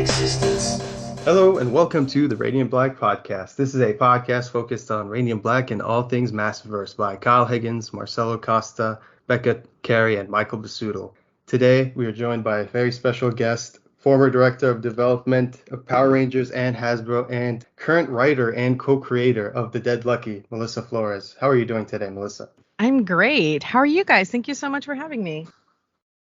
existence. Hello and welcome to the Radiant Black Podcast. This is a podcast focused on Radiant Black and all things Massiverse by Kyle Higgins, Marcelo Costa, Becca Carey, and Michael Basuto. Today we are joined by a very special guest, former Director of Development of Power Rangers and Hasbro, and current writer and co-creator of The Dead Lucky, Melissa Flores. How are you doing today, Melissa? I'm great. How are you guys? Thank you so much for having me.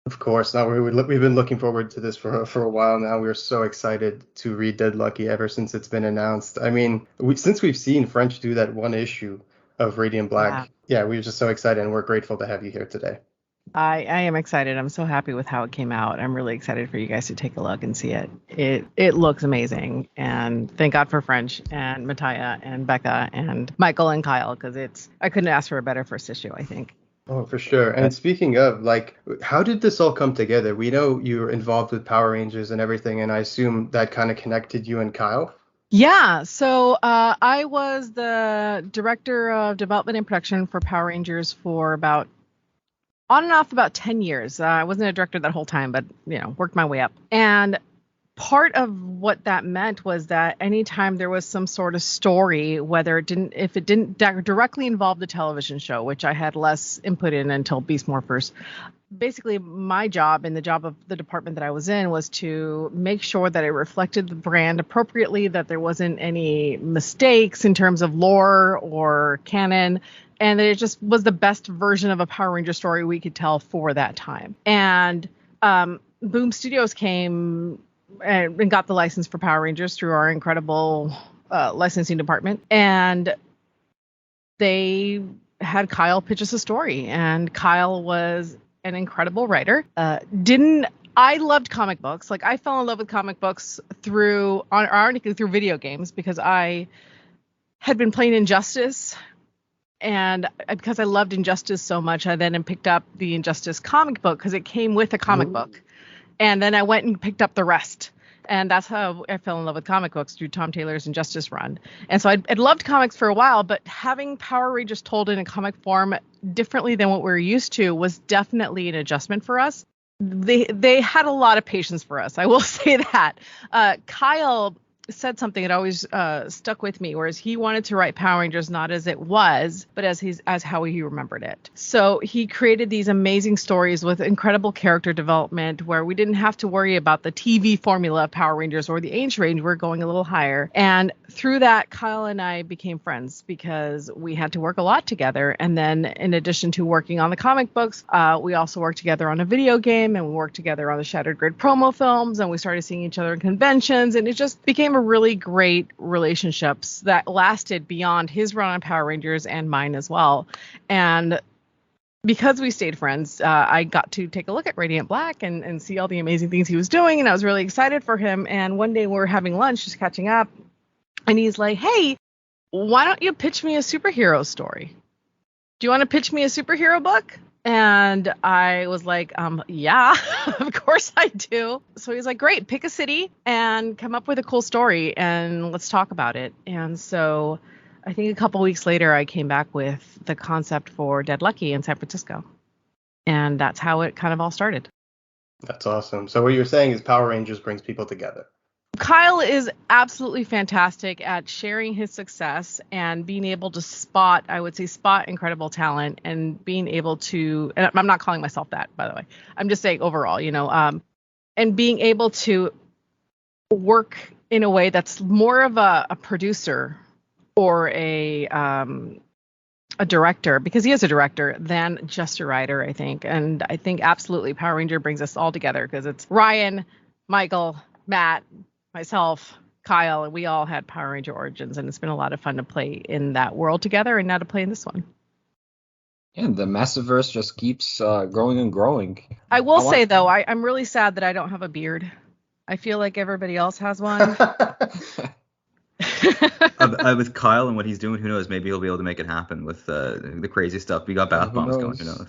Of course. Now we've been looking forward to this for a while now. We're so excited to read Dead Lucky ever since it's been announced. I mean, since we've seen French do that one issue of Radiant Black, yeah, we're just so excited, and we're grateful to have you here today. I am excited. I'm so happy with how it came out. I'm really excited for you guys to take a look and see it. It looks amazing, and thank God for French and Mattia and Becca and Michael and Kyle, because I couldn't ask for a better first issue, I think. Oh, for sure. And speaking of, how did this all come together? We know you were involved with Power Rangers and everything, and I assume that kind of connected you and Kyle? Yeah, so I was the director of development and production for Power Rangers for on and off about 10 years. I wasn't a director that whole time, but, worked my way up. And part of what that meant was that anytime there was some sort of story, if it didn't directly involve the television show, which I had less input in until Beast Morphers, basically my job and the job of the department that I was in was to make sure that it reflected the brand appropriately, that there wasn't any mistakes in terms of lore or canon, and that it just was the best version of a Power Ranger story we could tell for that time. And Boom Studios came and got the license for Power Rangers through our incredible licensing department. And they had Kyle pitch us a story. And Kyle was an incredible writer. I loved comic books. I fell in love with comic books ironically through video games, because I had been playing Injustice. And because I loved Injustice so much, I then picked up the Injustice comic book because it came with a comic book. And then I went and picked up the rest. And that's how I fell in love with comic books, through Tom Taylor's Injustice run. And so I'd loved comics for a while, but having Power Rangers told in a comic form differently than what we were used to was definitely an adjustment for us. They had a lot of patience for us, I will say that. Kyle said something that always stuck with me, whereas he wanted to write Power Rangers not as it was, but as how he remembered it. So he created these amazing stories with incredible character development, where we didn't have to worry about the TV formula of Power Rangers or the age range. We're going a little higher. And through that, Kyle and I became friends because we had to work a lot together. And then in addition to working on the comic books, we also worked together on a video game, and we worked together on the Shattered Grid promo films, and we started seeing each other in conventions, and it just became a really great relationships that lasted beyond his run on Power Rangers and mine as well. And because we stayed friends, I got to take a look at Radiant Black and see all the amazing things he was doing, and I was really excited for him. And one day we were having lunch, just catching up, and he's like, "Hey, why don't you pitch me a superhero story? Do you want to pitch me a superhero book?" And I was like, yeah, of course I do. So he's like, great, pick a city and come up with a cool story and let's talk about it. And so I think a couple weeks later, I came back with the concept for Dead Lucky in San Francisco. And that's how it kind of all started. That's awesome. So what you're saying is Power Rangers brings people together. Kyle is absolutely fantastic at sharing his success and being able to spot incredible talent, and being able to, and I'm not calling myself that, by the way, I'm just saying overall, and being able to work in a way that's more of a producer or a director, because he is a director, than just a writer, I think. And I think absolutely Power Ranger brings us all together, because it's Ryan, Michael, Matt, myself, Kyle, and we all had Power Ranger origins, and it's been a lot of fun to play in that world together and now to play in this one. Yeah, the Massiverse just keeps growing and growing. I will say, though, I'm really sad that I don't have a beard. I feel like everybody else has one. With Kyle and what he's doing, who knows? Maybe he'll be able to make it happen with the crazy stuff. We got bath bombs going. Who knows?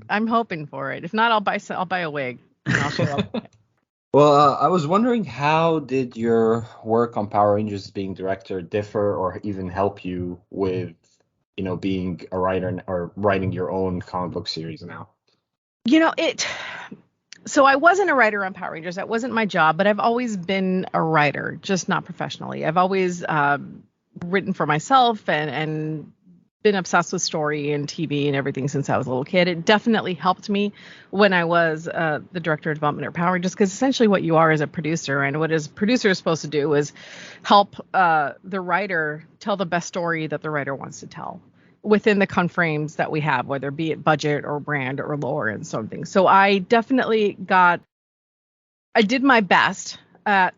I'm hoping for it. If not, I'll buy a wig and I'll show up. Well, I was wondering, how did your work on Power Rangers being director differ or even help you with, being a writer or writing your own comic book series now? So I wasn't a writer on Power Rangers. That wasn't my job, but I've always been a writer, just not professionally. I've always written for myself and been obsessed with story and TV and everything since I was a little kid. It definitely helped me when I was the director of development at Power Rangers, because essentially what you are is a producer, and what a producer is supposed to do is help the writer tell the best story that the writer wants to tell within the conframes that we have, whether be it budget or brand or lore and something. So I definitely I did my best at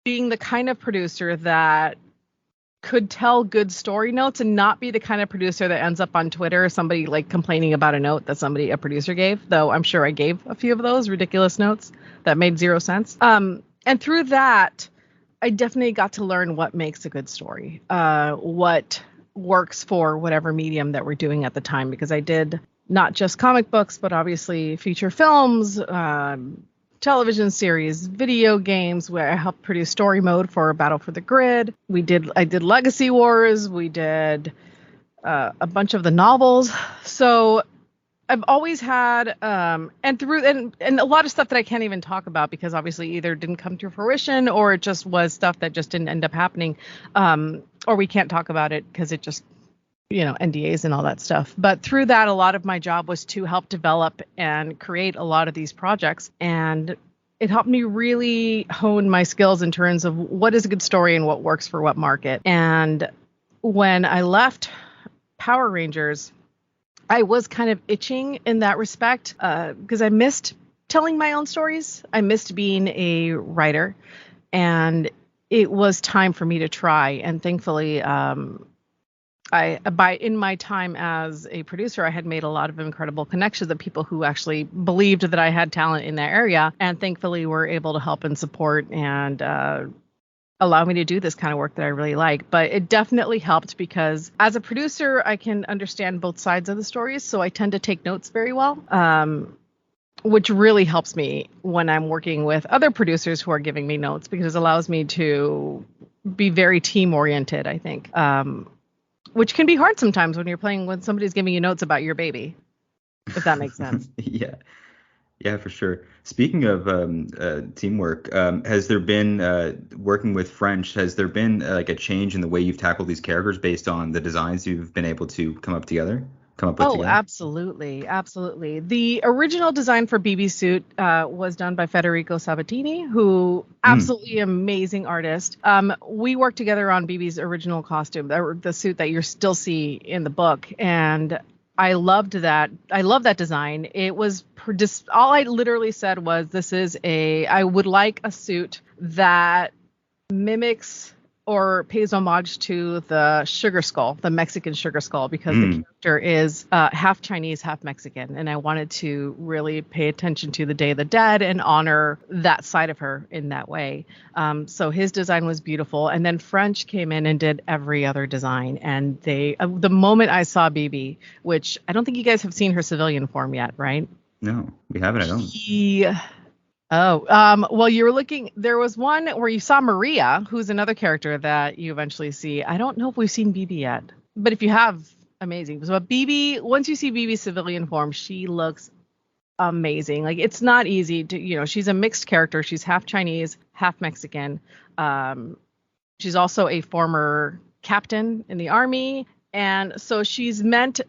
being the kind of producer that could tell good story notes and not be the kind of producer that ends up on Twitter, somebody like complaining about a note that a producer gave, though I'm sure I gave a few of those ridiculous notes that made zero sense. And through that, I definitely got to learn what makes a good story, what works for whatever medium that we're doing at the time, because I did not just comic books, but obviously feature films, television series, video games, where I helped produce story mode for Battle for the Grid. I did Legacy Wars. We did a bunch of the novels. So I've always had and a lot of stuff that I can't even talk about because obviously either didn't come to fruition or it just was stuff that just didn't end up happening, or we can't talk about it because it just, NDAs and all that stuff. But through that, a lot of my job was to help develop and create a lot of these projects. And it helped me really hone my skills in terms of what is a good story and what works for what market. And when I left Power Rangers, I was kind of itching in that respect because I missed telling my own stories. I missed being a writer. And it was time for me to try. And thankfully, in my time as a producer, I had made a lot of incredible connections of people who actually believed that I had talent in that area, and thankfully were able to help and support and allow me to do this kind of work that I really like. But it definitely helped because as a producer, I can understand both sides of the stories, so I tend to take notes very well, which really helps me when I'm working with other producers who are giving me notes, because it allows me to be very team oriented, I think. Which can be hard sometimes when somebody's giving you notes about your baby, if that makes sense. Yeah, for sure. Speaking of teamwork, has there been working with French? Has there been like a change in the way you've tackled these characters based on the designs you've been able to come up with together? Absolutely. Absolutely. The original design for BB's suit was done by Federico Sabatini, who absolutely amazing artist. We worked together on BB's original costume, the suit that you still see in the book. And I loved that. I love that design. It was all I literally said was, I would like a suit that mimics or pays homage to the sugar skull, the Mexican sugar skull, because the character is half Chinese, half Mexican. And I wanted to really pay attention to the Day of the Dead and honor that side of her in that way. So his design was beautiful. And then French came in and did every other design. And the moment I saw BB, which I don't think you guys have seen her civilian form yet, right? No, we haven't. I don't. Well, you were looking, there was one where you saw Maria, who's another character that you eventually see. I don't know if we've seen BB yet, but if you have, amazing. So BB, once you see BB's civilian form, she looks amazing. Like, it's not easy to, she's a mixed character. She's half Chinese, half Mexican. She's also a former captain in the army. And so she's meant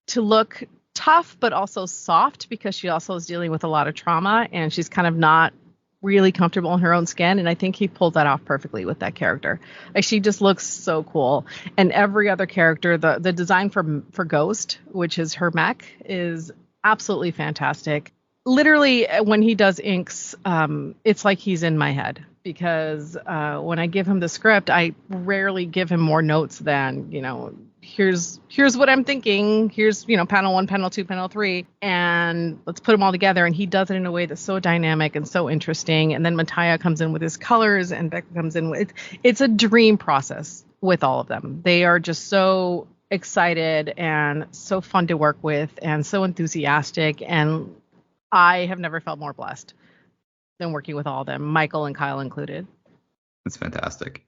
to look tough, but also soft, because she also is dealing with a lot of trauma and she's kind of not really comfortable in her own skin. And I think he pulled that off perfectly with that character. Like, she just looks so cool. And every other character, the design for Ghost, which is her mech, is absolutely fantastic. Literally, when he does inks, it's like he's in my head, because when I give him the script, I rarely give him more notes than, here's what I'm thinking. Here's, panel 1, panel 2, panel 3, and let's put them all together. And he does it in a way that's so dynamic and so interesting. And then Mattia comes in with his colors, and Becca comes in with it's a dream process with all of them. They are just so excited and so fun to work with and so enthusiastic. And I have never felt more blessed than working with all of them, Michael and Kyle included. That's fantastic.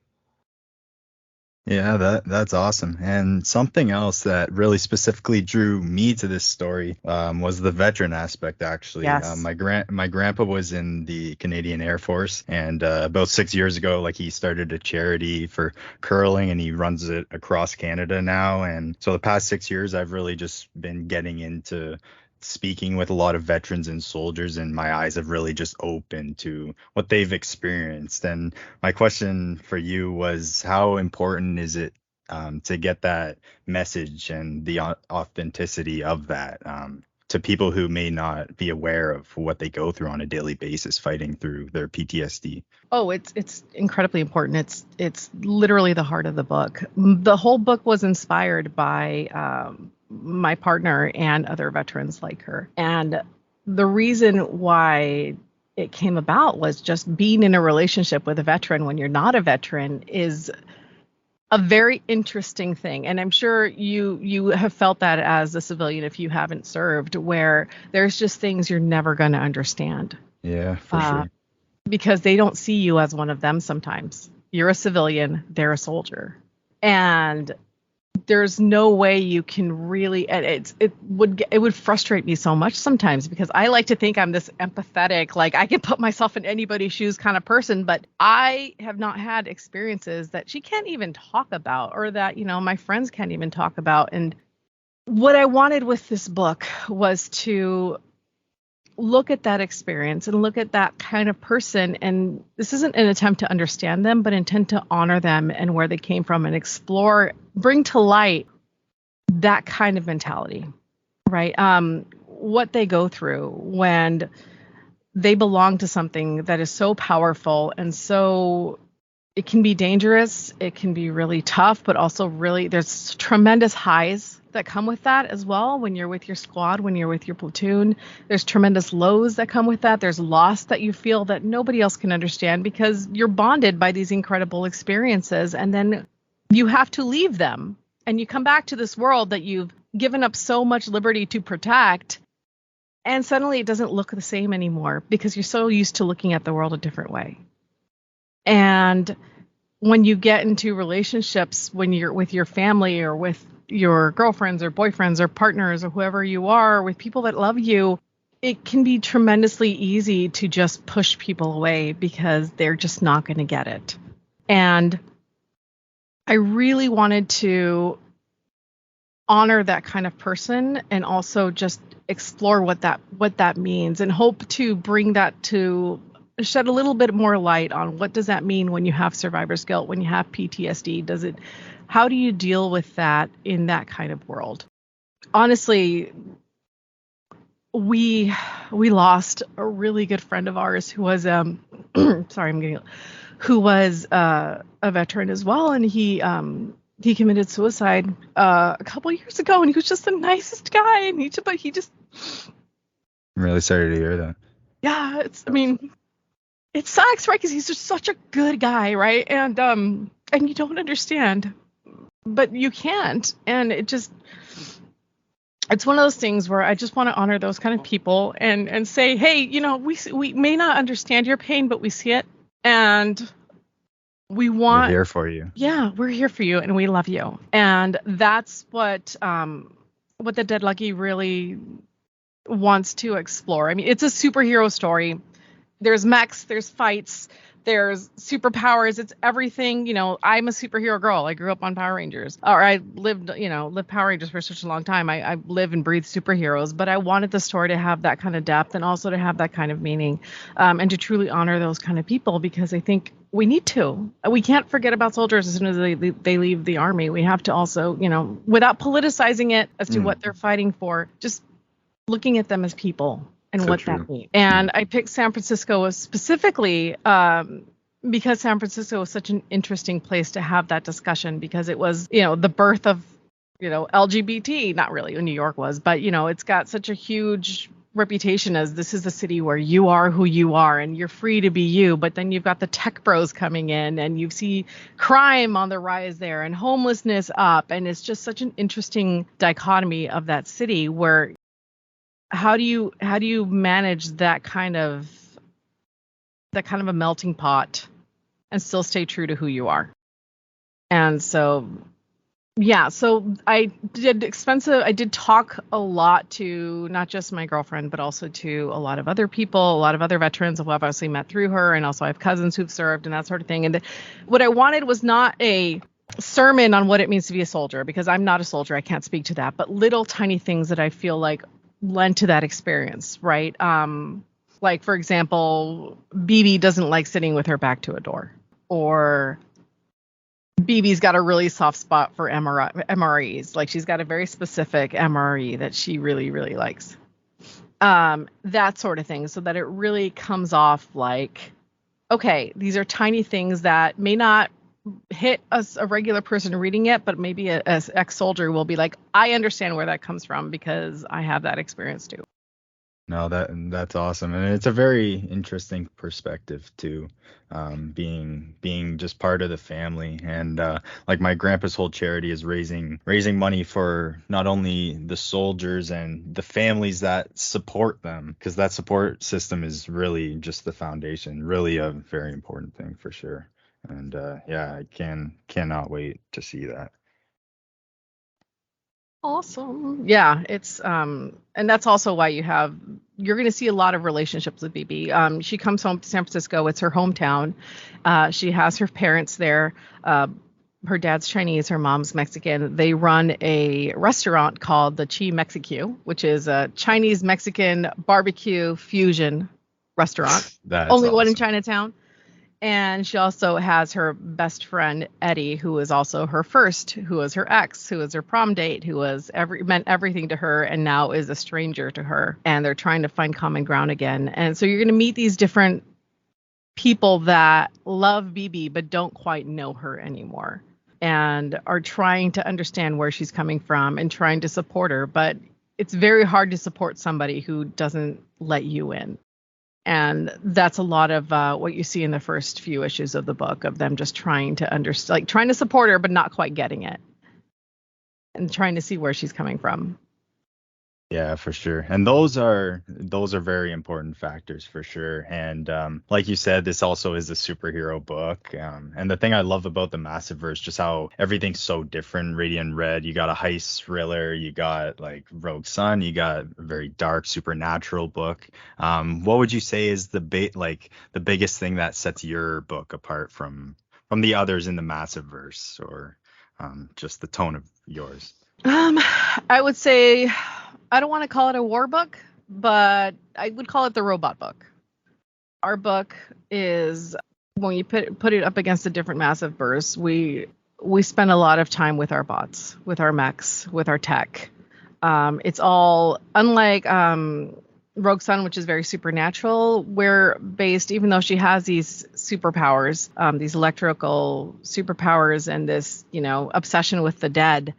Yeah, that's awesome. And something else that really specifically drew me to this story was the veteran aspect. Actually, Yes. my grandpa was in the Canadian Air Force, and about 6 years ago, like he started a charity for curling, and he runs it across Canada now. And so the past 6 years, I've really just been getting into speaking with a lot of veterans and soldiers, and my eyes have really just opened to what they've experienced. And my question for you was, how important is it to get that message and the authenticity of that to people who may not be aware of what they go through on a daily basis fighting through their PTSD? Oh, it's incredibly important. It's literally the heart of the book. The whole book was inspired by my partner and other veterans like her. And the reason why it came about was just being in a relationship with a veteran when you're not a veteran is a very interesting thing. And I'm sure you have felt that as a civilian if you haven't served, where there's just things you're never going to understand. Yeah, for sure. Because they don't see you as one of them sometimes. You're a civilian, they're a soldier. And there's no way you can really, and it would frustrate me so much sometimes, because I like to think I'm this empathetic, like I can put myself in anybody's shoes kind of person, but I have not had experiences that she can't even talk about, or that, my friends can't even talk about. And what I wanted with this book was to look at that experience and look at that kind of person. And this isn't an attempt to understand them, but intent to honor them and where they came from, and explore, bring to light that kind of mentality, right? What they go through when they belong to something that is so powerful, and so it can be dangerous, it can be really tough, but also really there's tremendous highs that come with that as well. When you're with your squad, when you're with your platoon, there's tremendous lows that come with that. There's loss that you feel that nobody else can understand, because you're bonded by these incredible experiences, and then you have to leave them and you come back to this world that you've given up so much liberty to protect, and suddenly it doesn't look the same anymore because you're so used to looking at the world a different way. And when you get into relationships, when you're with your family or with your girlfriends or boyfriends or partners or whoever you are, with people that love you, it can be tremendously easy to just push people away because they're just not going to get it. And I really wanted to honor that kind of person, and also just explore what that means, and hope to bring that to shed a little bit more light on what does that mean when you have survivor's guilt, when you have PTSD. How do you deal with that in that kind of world? Honestly, we lost a really good friend of ours who was who was a veteran as well, and he committed suicide a couple years ago, and he was just the nicest guy, and he just I'm really sorry to hear that. Yeah, it sucks, right? Because he's just such a good guy, right? And you don't understand, but you can't. And it's one of those things where I just want to honor those kind of people and say, hey, we may not understand your pain, but we see it, and We're here for you. Yeah, we're here for you, and we love you. And that's what the Dead Lucky really wants to explore. I mean, it's a superhero story. There's mechs, there's fights, there's superpowers. It's everything. I'm a superhero girl. I grew up on Power Rangers, or I lived Power Rangers for such a long time. I live and breathe superheroes, but I wanted the story to have that kind of depth, and also to have that kind of meaning, and to truly honor those kind of people, because I think we need to. We can't forget about soldiers as soon as they leave the army. We have to also, without politicizing it as to what they're fighting for, just looking at them as people and So what true. that means. And I picked San Francisco specifically because San Francisco was such an interesting place to have that discussion, because it was, the birth of, LGBT, not really, New York was, but, it's got such a huge reputation as this is the city where you are who you are and you're free to be you. But then you've got the tech bros coming in, and you see crime on the rise there, and homelessness up. And it's just such an interesting dichotomy of that city, where how do you manage that kind of a melting pot and still stay true to who you are? And so, yeah, so I did talk a lot to not just my girlfriend, but also to a lot of other people, a lot of other veterans who I've obviously met through her. And also I have cousins who've served and that sort of thing. And what I wanted was not a sermon on what it means to be a soldier, because I'm not a soldier. I can't speak to that, but little tiny things that I feel like lend to that experience, right? Like, for example, BB doesn't like sitting with her back to a door, or BB's got a really soft spot for MREs. Like, she's got a very specific MRE that she really, really likes. That sort of thing, so that it really comes off like, okay, these are tiny things that may not hit us, a regular person reading it, but maybe a ex-soldier will be like, I understand where that comes from because I have that experience too. No, that's awesome, and it's a very interesting perspective too, being just part of the family, and like my grandpa's whole charity is raising money for not only the soldiers and the families that support them, because that support system is really just the foundation, really a very important thing for sure. And yeah, I cannot wait to see that. Awesome. Yeah, it's and that's also why you're going to see a lot of relationships with BB. She comes home to San Francisco. It's her hometown. She has her parents there. Her dad's Chinese, her mom's Mexican. They run a restaurant called the Chi Mexicu, which is a Chinese Mexican barbecue fusion restaurant. That's Only one in awesome. Chinatown. And she also has her best friend, Eddie, who is also her first, who was her ex, who was her prom date, who was meant everything to her and now is a stranger to her. And they're trying to find common ground again. And so you're going to meet these different people that love BB but don't quite know her anymore and are trying to understand where she's coming from and trying to support her. But it's very hard to support somebody who doesn't let you in. And that's a lot of what you see in the first few issues of the book, of them just trying to understand, like trying to support her, but not quite getting it, and trying to see where she's coming from. Yeah, for sure. And those are very important factors for sure. And like you said, this also is a superhero book. And the thing I love about the Massiveverse, just how everything's so different. Radiant Red, you got a heist thriller, you got like Rogue Sun, you got a very dark supernatural book. What would you say is the biggest thing that sets your book apart from the others in the Massiveverse, or just the tone of yours? I would say, I don't want to call it a war book, but I would call it the robot book. Our book is, when you put it up against a different Massiveverse, we spend a lot of time with our bots, with our mechs, with our tech. It's all unlike Rogue Sun, which is very supernatural. We're based, even though she has these superpowers, these electrical superpowers and this, obsession with the dead.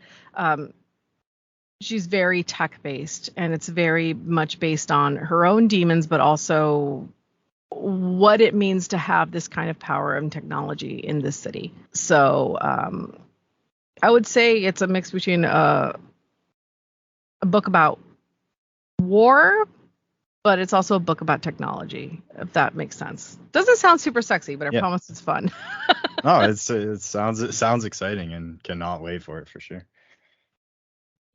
She's very tech based, and it's very much based on her own demons, but also what it means to have this kind of power and technology in this city. So I would say it's a mix between a book about war, but it's also a book about technology, if that makes sense. Doesn't sound super sexy, but I promise it's fun. No, it sounds exciting, and cannot wait for it for sure.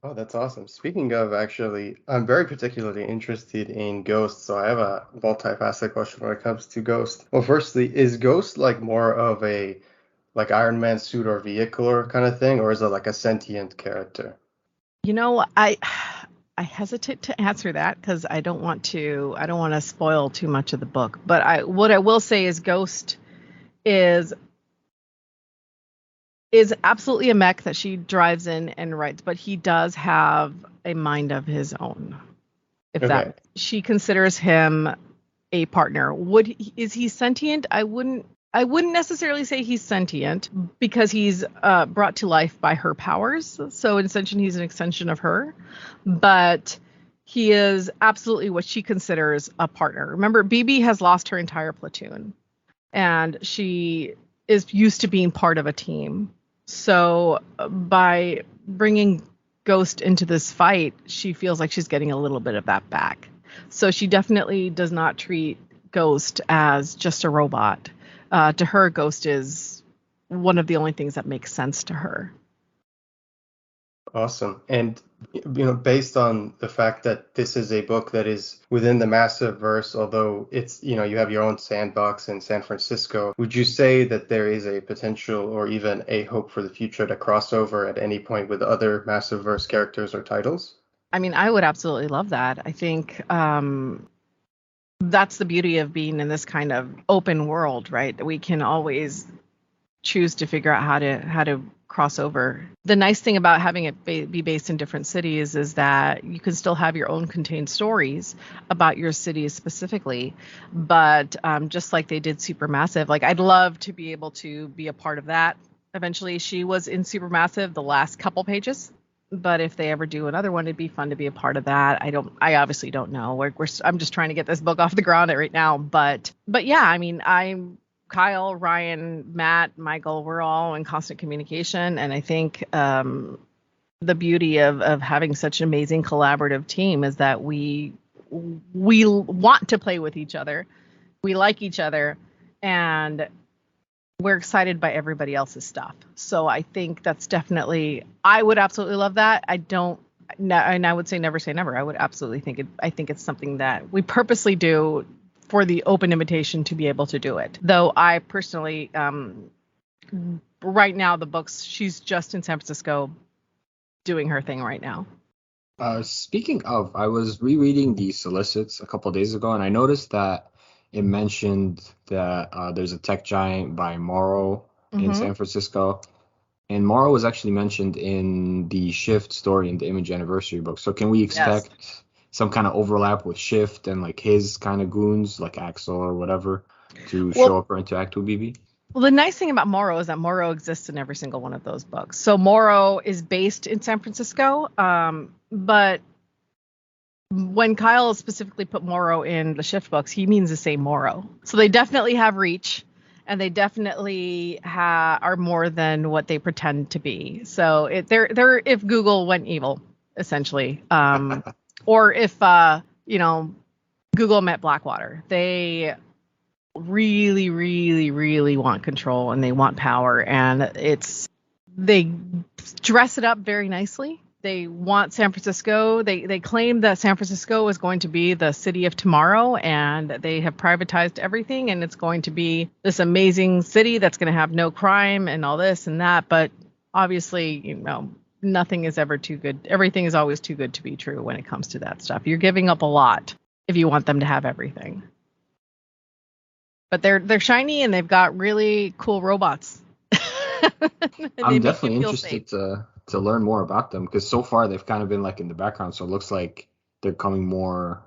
Oh, that's awesome. Speaking of, actually, I'm very particularly interested in Ghost, so I have a multifaceted question when it comes to Ghost. Well, firstly, is Ghost like more of a like Iron Man suit or vehicle or kind of thing, or is it like a sentient character? I hesitate to answer that because I don't want to spoil too much of the book. But what I will say is Ghost is absolutely a mech that she drives in and rides, but he does have a mind of his own. She considers him a partner. Is he sentient? I wouldn't necessarily say he's sentient, because he's brought to life by her powers. So in extension, he's an extension of her. But he is absolutely what she considers a partner. Remember, BB has lost her entire platoon, and she is used to being part of a team. So by bringing Ghost into this fight, she feels like she's getting a little bit of that back. So she definitely does not treat Ghost as just a robot. To her, Ghost is one of the only things that makes sense to her. Awesome. And based on the fact that this is a book that is within the massive verse, although it's, you have your own sandbox in San Francisco, would you say that there is a potential or even a hope for the future to cross over at any point with other massive verse characters or titles? I mean, I would absolutely love that. I think that's the beauty of being in this kind of open world, right? We can always choose to figure out how to cross over. The nice thing about having it be based in different cities is that you can still have your own contained stories about your city specifically, but just like they did Supermassive, like I'd love to be able to be a part of that. Eventually, she was in Supermassive the last couple pages, but if they ever do another one, it'd be fun to be a part of that. I obviously don't know. I'm just trying to get this book off the ground right now, but yeah, I mean, Kyle, Ryan, Matt, Michael, we're all in constant communication. And I think the beauty of having such an amazing collaborative team is that we want to play with each other. We like each other. And we're excited by everybody else's stuff. So I think that's definitely, I would absolutely love that. And I would say never. I would absolutely I think it's something that we purposely do for the open invitation to be able to do it. Though I personally, right now, she's just in San Francisco doing her thing right now. Speaking of, I was rereading the solicits a couple of days ago, and I noticed that it mentioned that there's a tech giant by Morro in San Francisco. And Morro was actually mentioned in the Shift story in the Image Anniversary book. So can we expect some kind of overlap with Shift and like his kind of goons, like Axel or whatever, to show up or interact with BB? Well, the nice thing about Morro is that Morro exists in every single one of those books. So Morro is based in San Francisco, but when Kyle specifically put Morro in the Shift books, he means to say Morro. So they definitely have reach, and they definitely are more than what they pretend to be. So they're if Google went evil, essentially. Or if, Google met Blackwater. They really, really, really want control and they want power. And they dress it up very nicely. They want San Francisco. They claim that San Francisco is going to be the city of tomorrow, and they have privatized everything. And it's going to be this amazing city that's going to have no crime and all this and that. But obviously, nothing is ever too good. Everything is always too good to be true when it comes to that stuff. You're giving up a lot if you want them to have everything. But they're shiny and they've got really cool robots. I'm definitely interested to learn more about them, because so far they've kind of been like in the background. So it looks like they're coming more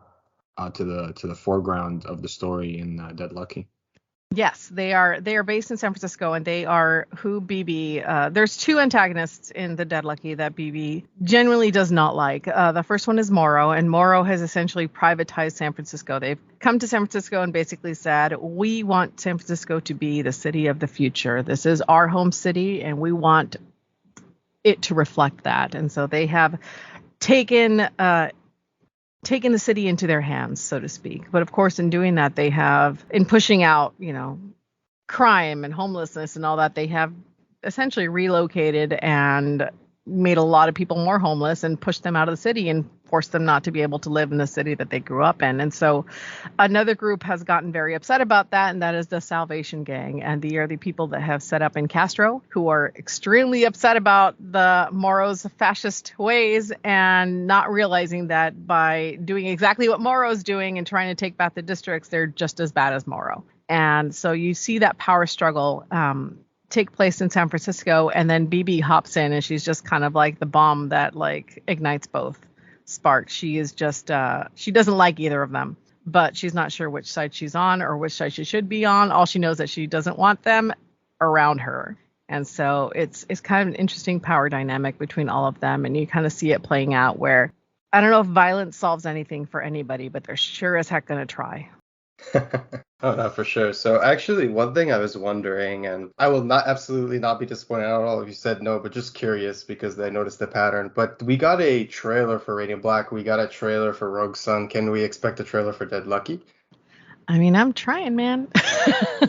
to the foreground of the story in Dead Lucky. Yes, they are based in San Francisco, and they are who BB. There's two antagonists in the Dead Lucky that BB generally does not like. The first one is Morro, and Morro has essentially privatized San Francisco. They've come to San Francisco and basically said, we want San Francisco to be the city of the future. This is our home city, and we want it to reflect that. And so they have taken the city into their hands, so to speak. But of course, in doing that, they have, in pushing out, crime and homelessness and all that, they have essentially relocated and made a lot of people more homeless and pushed them out of the city and forced them not to be able to live in the city that they grew up in. And so another group has gotten very upset about that, and that is the Salvation Gang. And they are the people that have set up in Castro, who are extremely upset about the Morro's fascist ways, and not realizing that by doing exactly what Morro's doing and trying to take back the districts, they're just as bad as Morro. And so you see that power struggle take place in San Francisco, and then BB hops in, and she's just kind of like the bomb that like ignites both sparks. She is just she doesn't like either of them, but she's not sure which side she's on or which side she should be on. All she knows that she doesn't want them around her. And so it's kind of an interesting power dynamic between all of them, and you kind of see it playing out where I don't know if violence solves anything for anybody, but they're sure as heck gonna try. Oh, no, for sure. So actually, one thing I was wondering, and I will absolutely not be disappointed at all if you said no, but just curious because I noticed the pattern. But we got a trailer for Radiant Black. We got a trailer for Rogue Sun. Can we expect a trailer for Dead Lucky? I mean, I'm trying, man.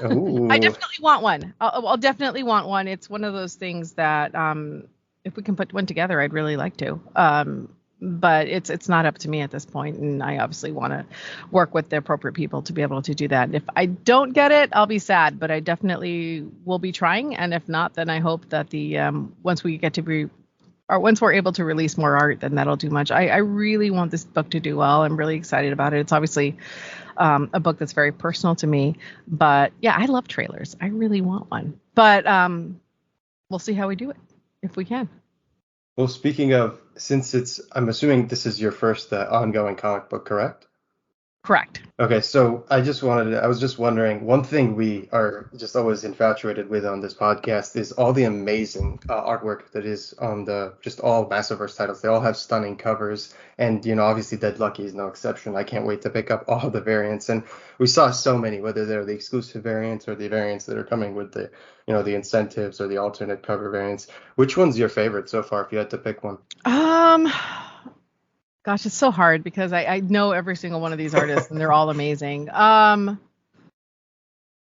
Ooh. I definitely want one. I'll definitely want one. It's one of those things that if we can put one together, I'd really like to. But it's not up to me at this point, and I obviously want to work with the appropriate people to be able to do that. If I don't get it, I'll be sad, but I definitely will be trying. And if not, then I hope that the once we get to be or once we're able to release more art, then that'll do much. I really want this book to do well. I'm really excited about it. It's obviously a book that's very personal to me, but yeah, I love trailers. I really want one, but we'll see how we do it if we can. Well, speaking of, I'm assuming this is your first ongoing comic book, correct? Correct. Okay, so I was just wondering, one thing we are just always infatuated with on this podcast is all the amazing artwork that is on just all Massiverse titles. They all have stunning covers, and obviously Dead Lucky is no exception. I can't wait to pick up all the variants, and we saw so many, whether they're the exclusive variants or the variants that are coming with the incentives or the alternate cover variants. Which one's your favorite so far, if you had to pick one? Gosh, it's so hard because I know every single one of these artists and they're all amazing.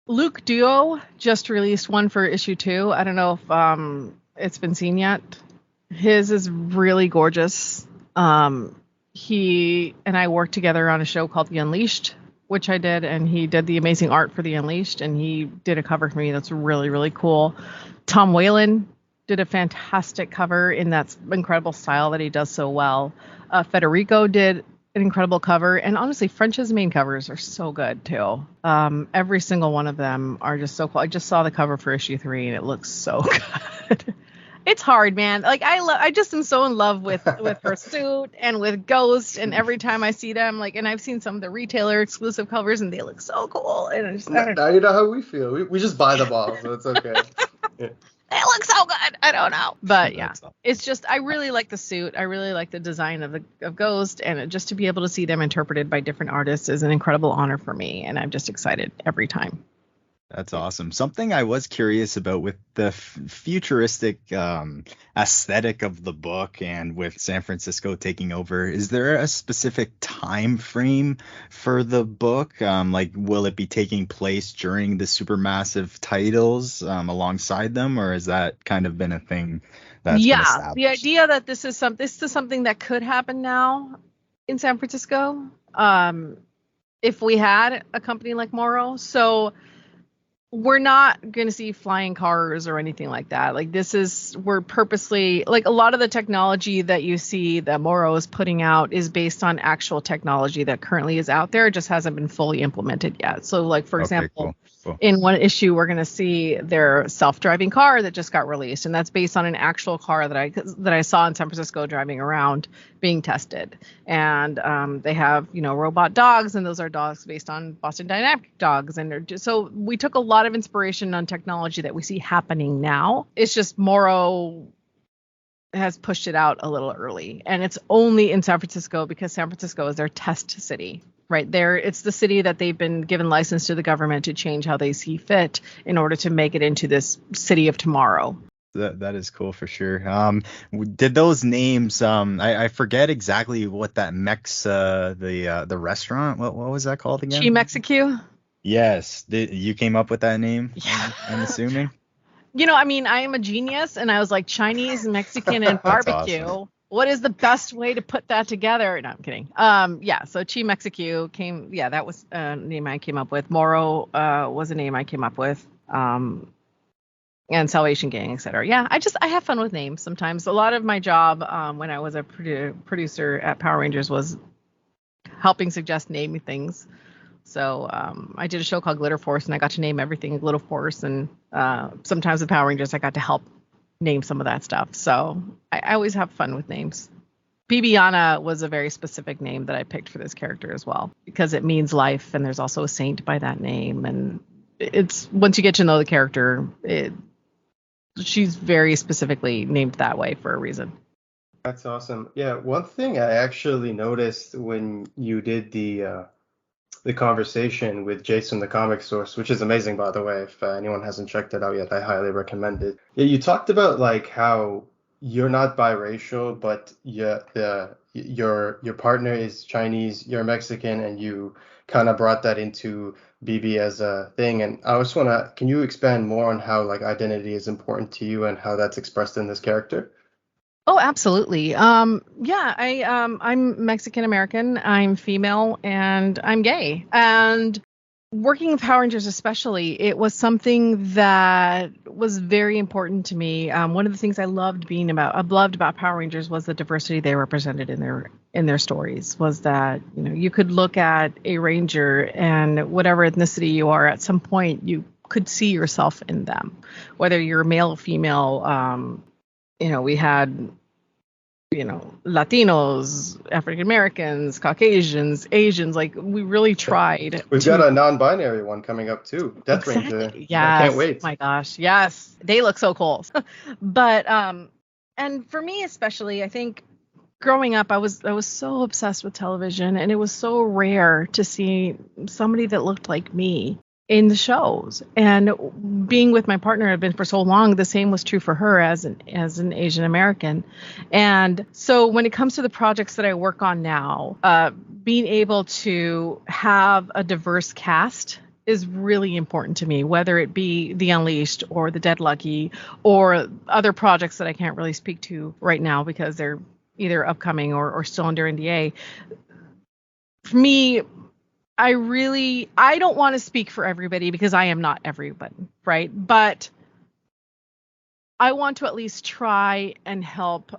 Luke Duo just released one for issue 2. I don't know if it's been seen yet. His is really gorgeous. He and I worked together on a show called The Unleashed, which I did, and he did the amazing art for The Unleashed, and he did a cover for me that's really, really cool. Tom Whalen did a fantastic cover in that incredible style that he does so well. Federico did an incredible cover, and honestly, French's main covers are so good too. Every single one of them are just so cool. I just saw the cover for issue 3, and it looks so good. It's hard, man. Like I just am so in love with her suit and with Ghost, and every time I see them, like, and I've seen some of the retailer exclusive covers, and they look so cool. And I don't know. Now you know how we feel. We just buy them all, so it's okay. Yeah. It looks so good. I don't know, but yeah, That's awesome. it's just I really like the suit. I really like the design of Ghost, and just to be able to see them interpreted by different artists is an incredible honor for me, and I'm just excited every time. That's awesome. Something I was curious about with the futuristic aesthetic of the book and with San Francisco taking over, is there a specific time frame for the book? Like, will it be taking place during the supermassive titles alongside them, or has that kind of been a thing that's been established? The idea that this is something that could happen now in San Francisco, if we had a company like Morro. So we're not going to see flying cars or anything like that. Like we're purposely, like, a lot of the technology that you see that Morro is putting out is based on actual technology that currently is out there. It just hasn't been fully implemented yet. So, like, for example, cool. In one issue, we're going to see their self-driving car that just got released, and that's based on an actual car that I saw in San Francisco driving around being tested. And they have, robot dogs, and those are dogs based on Boston Dynamic dogs. And so we took a lot of inspiration on technology that we see happening now. It's just Morro has pushed it out a little early, and it's only in San Francisco because San Francisco is their test city. Right there, it's the city that they've been given license to the government to change how they see fit in order to make it into this city of tomorrow. That is cool for sure. Did those names? I forget exactly what that the restaurant. What was that called again? Chi Mexicu. Yes, you came up with that name. Yeah. I'm assuming. I am a genius, and I was like, Chinese, Mexican, and barbecue. Awesome. What is the best way to put that together? No, I'm kidding. So Chi Mexicu came. Yeah, that was a name I came up with. Morro was a name I came up with. And Salvation Gang, etc. Yeah, I have fun with names sometimes. A lot of my job when I was a producer at Power Rangers was helping suggest naming things. So I did a show called Glitter Force, and I got to name everything Glitter Force. And sometimes with Power Rangers, I got to help name some of that stuff. So I always have fun with names. Bibiana was a very specific name that I picked for this character as well, because it means life, and there's also a saint by that name. And it's, once you get to know the character, she's very specifically named that way for a reason. That's awesome. Yeah, one thing I actually noticed when you did the conversation with Jason the Comic Source, which is amazing, by the way. If anyone hasn't checked it out yet, I highly recommend it. Yeah, you talked about like how you're not biracial, but your partner is Chinese, you're Mexican, and you kind of brought that into BB as a thing. And I just want to, can you expand more on how like identity is important to you and how that's expressed in this character? Oh, absolutely. Yeah, I'm Mexican American, I'm female, and I'm gay. And working with Power Rangers especially, it was something that was very important to me. One of the things I loved about Power Rangers was the diversity they represented in their stories. Was that, you know, you could look at a ranger and whatever ethnicity you are, at some point you could see yourself in them, whether you're male or female. We had, Latinos, African Americans, Caucasians, Asians. Like, we really tried We've to. got a non-binary one coming up too. Death Ranger. Exactly. I can't Yes. wait. My gosh. Yes. They look so cool. But and for me especially, I think growing up I was so obsessed with television, and it was so rare to see somebody that looked like me in the shows. And being with my partner had been for so long, the same was true for her as an Asian American. And so when it comes to the projects that I work on now, being able to have a diverse cast is really important to me, whether it be The Unleashed or The Dead Lucky or other projects that I can't really speak to right now because they're either upcoming or still under NDA. For me, I don't want to speak for everybody because I am not everybody, right? But I want to at least try and help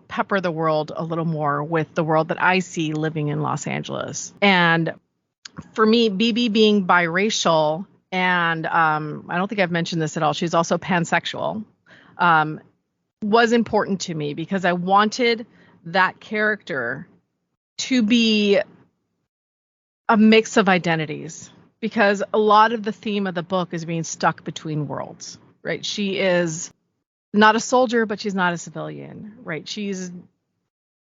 pepper the world a little more with the world that I see living in Los Angeles. And for me, BB being biracial, and I don't think I've mentioned this at all, she's also pansexual, was important to me because I wanted that character to be a mix of identities, because a lot of the theme of the book is being stuck between worlds, right? She is not a soldier, but she's not a civilian, right? She's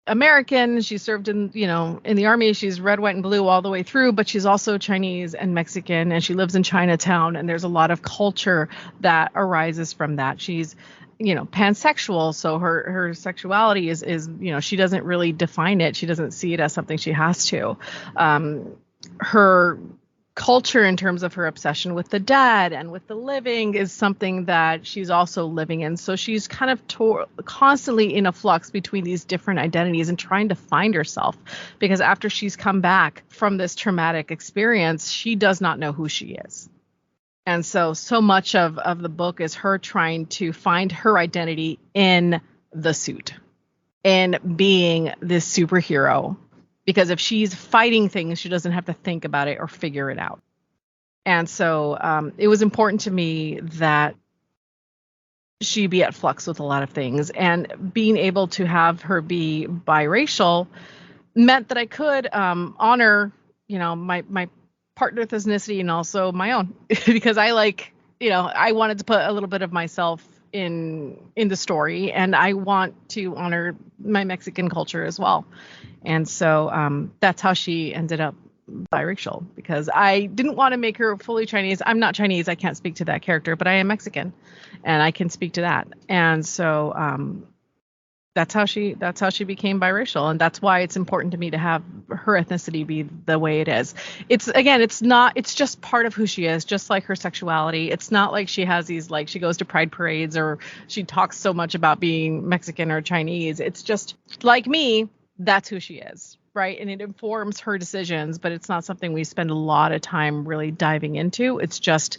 American. She served in the army. She's red, white, and blue all the way through, but she's also Chinese and Mexican, and she lives in Chinatown, and there's a lot of culture that arises from that. She's pansexual, so her sexuality is she doesn't really define it. She doesn't see it as something she has to. Her culture, in terms of her obsession with the dead and with the living, is something that she's also living in. So she's kind of constantly in a flux between these different identities and trying to find herself, because after she's come back from this traumatic experience, she does not know who she is. And so much of the book is her trying to find her identity in the suit, in being this superhero. Because if she's fighting things, she doesn't have to think about it or figure it out. And so it was important to me that she be at flux with a lot of things. And being able to have her be biracial meant that I could honor, my partner's ethnicity and also my own, because I wanted to put a little bit of myself in the story, and I want to honor my Mexican culture as well. And so that's how she ended up biracial, because I didn't want to make her fully Chinese. I'm not Chinese. I can't speak to that character, but I am Mexican and I can speak to that. And so that's how she became biracial, and that's why it's important to me to have her ethnicity be the way it is. It's just part of who she is, just like her sexuality. It's not like she has these, like, she goes to pride parades or she talks so much about being Mexican or Chinese. It's just like me, that's who she is, right? And it informs her decisions, but it's not something we spend a lot of time really diving into. It's just,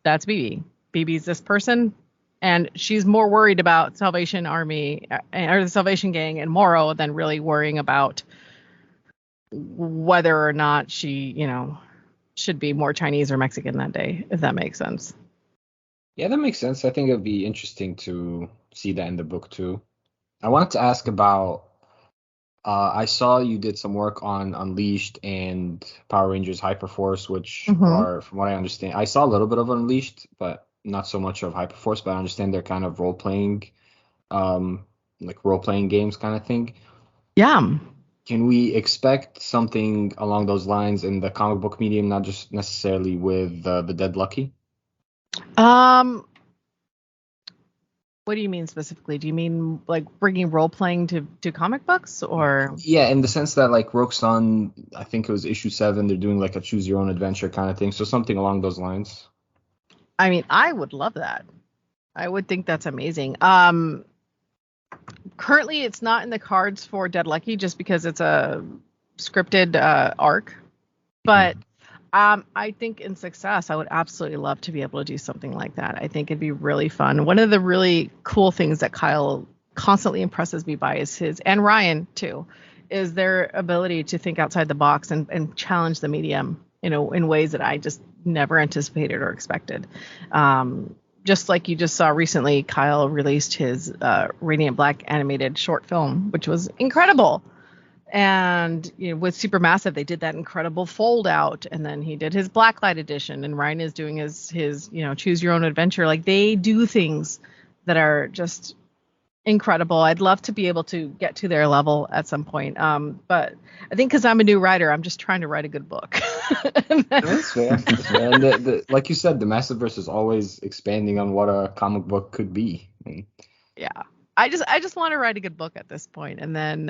that's BB. BB's this person. And she's more worried about Salvation Army or the Salvation Gang and Morro than really worrying about whether or not she, should be more Chinese or Mexican that day, if that makes sense. Yeah, that makes sense. I think it'd be interesting to see that in the book too. I wanted to ask about, I saw you did some work on Unleashed and Power Rangers Hyperforce, which are, from what I understand, I saw a little bit of Unleashed, but not so much of Hyperforce, but I understand they're kind of role-playing games kind of thing. Yeah. Can we expect something along those lines in the comic book medium, not just necessarily with the Dead Lucky? What do you mean specifically? Do you mean like bringing role playing to comic books, or? Yeah, in the sense that like Rogue Sun, I think it was issue 7, they're doing like a choose your own adventure kind of thing. So something along those lines. I mean, I would love that. I would think that's amazing. Currently it's not in the cards for Dead Lucky just because it's a scripted arc, but I think in success, I would absolutely love to be able to do something like that. I think it'd be really fun. One of the really cool things that Kyle constantly impresses me by is and Ryan too, is their ability to think outside the box and challenge the medium, in ways that I just never anticipated or expected. Just like you just saw recently, Kyle released his Radiant Black animated short film, which was incredible. And with Supermassive, they did that incredible fold out, and then he did his Blacklight edition, and Ryan is doing his choose your own adventure. Like, they do things that are just incredible. I'd love to be able to get to their level at some point. But I think because I'm a new writer, I'm just trying to write a good book. That's fair. That's fair. And like you said, the Massiverse is always expanding on what a comic book could be. Yeah. I just want to write a good book at this point, and then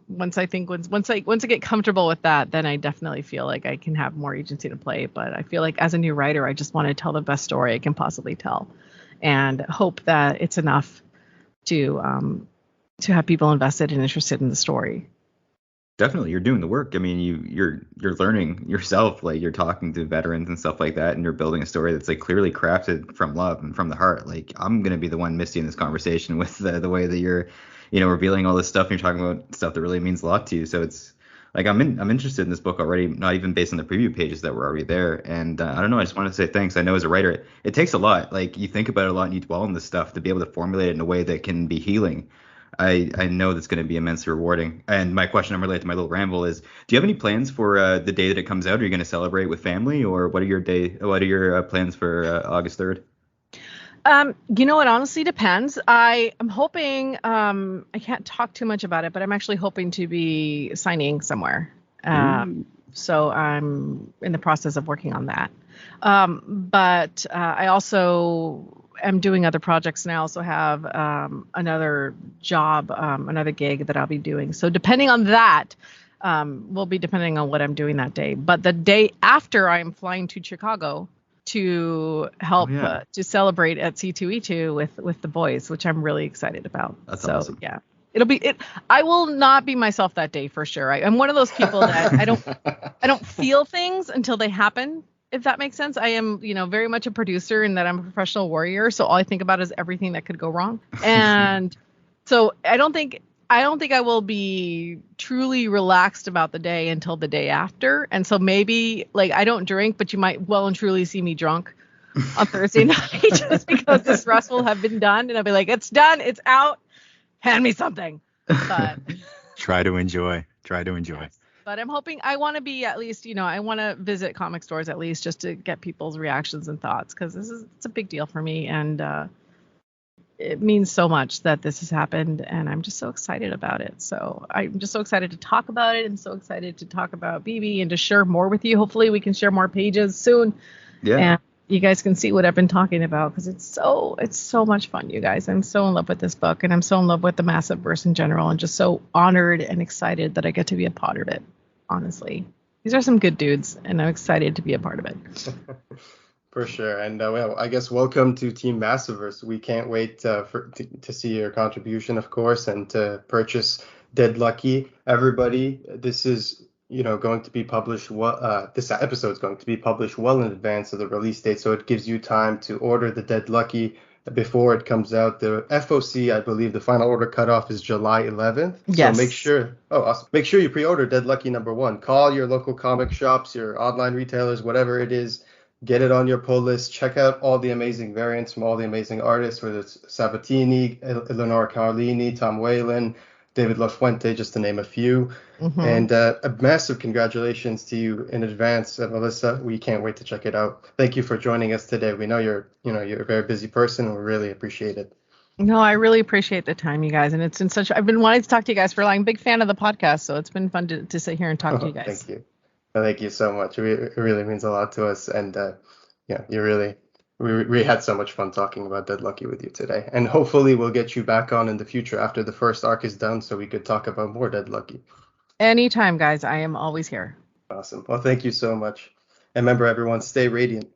once I get comfortable with that, then I definitely feel like I can have more agency to play. But I feel like as a new writer, I just want to tell the best story I can possibly tell, and hope that it's enough to have people invested and interested in the story. Definitely, you're doing the work. I mean, you're learning yourself, like you're talking to veterans and stuff like that, and you're building a story that's like clearly crafted from love and from the heart. Like, I'm gonna be the one misty in this conversation with the way that you're, revealing all this stuff, and you're talking about stuff that really means a lot to you. So it's like I'm interested in this book already, not even based on the preview pages that were already there. And I don't know, I just want to say thanks. I know as a writer, it takes a lot. Like, you think about it a lot and you dwell on this stuff to be able to formulate it in a way that can be healing. I know that's going to be immensely rewarding. And my question, I'm related to my little ramble, is: do you have any plans for the day that it comes out? Are you going to celebrate with family, or what are your plans for August 3rd? It honestly depends. I am hoping, I can't talk too much about it, but I'm actually hoping to be signing somewhere. So I'm in the process of working on that. But I also am doing other projects, and I also have another job, another gig that I'll be doing. So depending on that, will be depending on what I'm doing that day. But the day after, I'm flying to Chicago to help to celebrate at C2E2 with the boys, which I'm really excited about. That's awesome. Yeah. I will not be myself that day for sure. I'm one of those people that I don't feel things until they happen, if that makes sense. I am, very much a producer, and that I'm a professional warrior. So all I think about is everything that could go wrong. And so I don't think I will be truly relaxed about the day until the day after. And so maybe, like, I don't drink, but you might well and truly see me drunk on Thursday night just because the stress will have been done. And I'll be like, it's done. It's out. Hand me something. But try to enjoy. Yes. But I'm hoping, I want to be at least, I want to visit comic stores at least just to get people's reactions and thoughts, because it's a big deal for me, and it means so much that this has happened, and I'm just so excited about it. So I'm just so excited to talk about it, and so excited to talk about BB and to share more with you. Hopefully we can share more pages soon. Yeah. And you guys can see what I've been talking about, because it's so much fun, you guys. I'm so in love with this book, and I'm so in love with the Massiverse in general, and just so honored and excited that I get to be a part of it. Honestly, these are some good dudes, and I'm excited to be a part of it. For sure. And I guess welcome to Team Massiverse. We can't wait to see your contribution, of course, and to purchase Dead Lucky. Everybody, this is going to be published. This episode is going to be published well in advance of the release date, so it gives you time to order the Dead Lucky before it comes out. The FOC, I believe, the final order cutoff is July 11th. Yes. So awesome. Make sure you pre-order Dead Lucky #1. Call your local comic shops, your online retailers, whatever it is. Get it on your pull list. Check out all the amazing variants from all the amazing artists, whether it's Sabatini, Eleonora Carlini, Tom Whalen, David LaFuente, just to name a few. Mm-hmm. And a massive congratulations to you in advance, Melissa. We can't wait to check it out. Thank you for joining us today. We know you're a very busy person, and we really appreciate it. No, I really appreciate the time, you guys. And it's been I've been wanting to talk to you guys for I'm a big fan of the podcast, so it's been fun to sit here and talk to you guys. Thank you. Thank you so much. It really means a lot to us. And you really We had so much fun talking about Dead Lucky with you today, and hopefully we'll get you back on in the future after the first arc is done, so we could talk about more Dead Lucky. Anytime, guys. I am always here. Awesome. Well, thank you so much. And remember, everyone, stay radiant.